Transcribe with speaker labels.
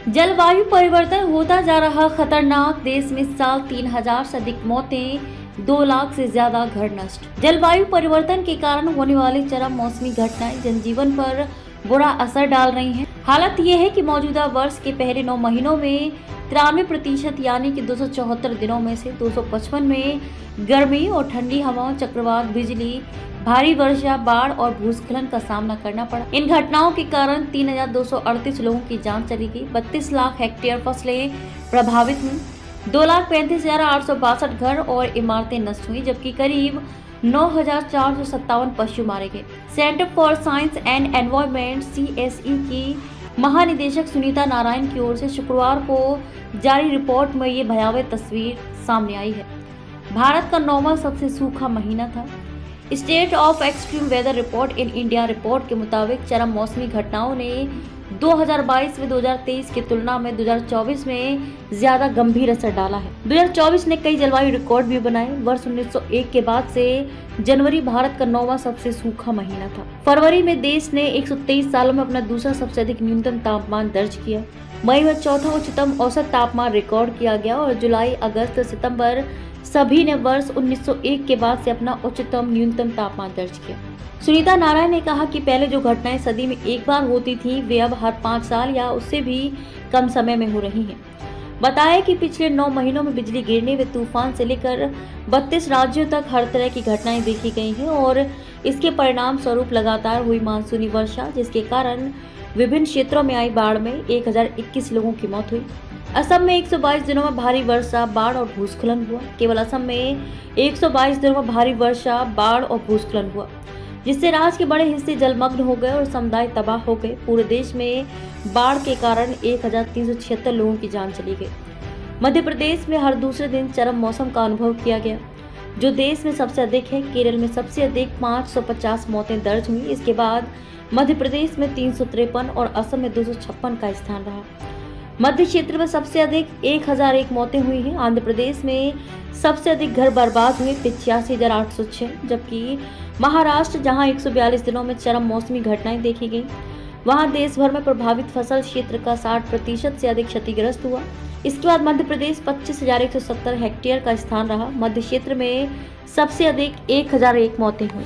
Speaker 1: जलवायु परिवर्तन होता जा रहा खतरनाक। देश में इस साल 3000 से अधिक मौतें, 2 लाख से ज्यादा घर नष्ट। जलवायु परिवर्तन के कारण होने वाली चरम मौसमी घटनाएं जनजीवन पर बुरा असर डाल रही हैं। हालत यह है कि मौजूदा वर्ष के पहले 9 महीनों में 93% यानी कि 274 दिनों में से 255 में गर्मी और ठंडी हवाओं, चक्रवात, बिजली, भारी वर्षा, बाढ़ और भूस्खलन का सामना करना पड़ा। इन घटनाओं के कारण 3238 लोगों की जान चली गई, 32 लाख हेक्टेयर फसलें प्रभावित हुई, 2,35,862 घर और इमारतें नष्ट हुई, जबकि करीब 9,457 पशु मारे गए। Centre for science and environment (CSE) की महानिदेशक सुनीता नारायण की ओर से शुक्रवार को जारी रिपोर्ट में ये भयावह तस्वीर सामने आई है। भारत का 9वां सबसे सूखा महीना था। State of extreme weather report in India report के मुताबिक चरम मौसमी घटनाओं ने 2022 में 2023 की तुलना में 2024 में ज्यादा गंभीर असर डाला है। 2024 ने कई जलवायु रिकॉर्ड भी बनाए। वर्ष 1901 के बाद से जनवरी भारत का 9वां सबसे सूखा महीना था। फरवरी में देश ने 123 सालों में अपना दूसरा सबसे अधिक न्यूनतम तापमान दर्ज किया। मई में चौथा उच्चतम औसत तापमान रिकॉर्ड किया गया और जुलाई, अगस्त, सितंबर सभी ने वर्ष 1901 के बाद से अपना उच्चतम न्यूनतम तापमान दर्ज किया। सुनीता नारायण ने कहा कि पहले जो घटनाएं सदी में एक बार होती थी, वे अब हर 5 साल या उससे भी कम समय में हो रही हैं। बताया कि पिछले 9 महीनों में बिजली गिरने व तूफान से लेकर 32 राज्यों तक हर तरह की घटनाएं देखी गई हैं और इसके परिणाम स्वरूप लगातार हुई मानसूनी वर्षा, जिसके कारण विभिन्न क्षेत्रों में आई बाढ़ में 1021 लोगों की मौत हुई। असम में 122 दिनों में भारी वर्षा, बाढ़ और भूस्खलन हुआ। केवल असम में 122 दिनों में भारी वर्षा, बाढ़ और भूस्खलन हुआ, जिससे राज्य के बड़े हिस्से जलमग्न हो गए और समुदाय तबाह हो गए। पूरे देश में बाढ़ के कारण 1376 लोगों की जान चली गई। मध्य प्रदेश में हर दूसरे दिन चरम मौसम का अनुभव किया गया, जो देश में सबसे अधिक है। केरल में सबसे अधिक 550 मौतें दर्ज हुई। इसके बाद मध्य प्रदेश में 353 और असम में 256 का स्थान रहा। मध्य क्षेत्र में सबसे अधिक 1001 मौतें हुई हैं। आंध्र प्रदेश में सबसे अधिक घर बर्बाद हुए, 85,806, जबकि महाराष्ट्र, जहां 142 दिनों में चरम मौसमी घटनाएं देखी गई, वहां देश भर में प्रभावित फसल क्षेत्र का 60% से अधिक क्षतिग्रस्त हुआ। इसके बाद मध्य प्रदेश 25,170 हेक्टेयर का स्थान रहा। मध्य क्षेत्र में सबसे अधिक 1001 मौतें हुई।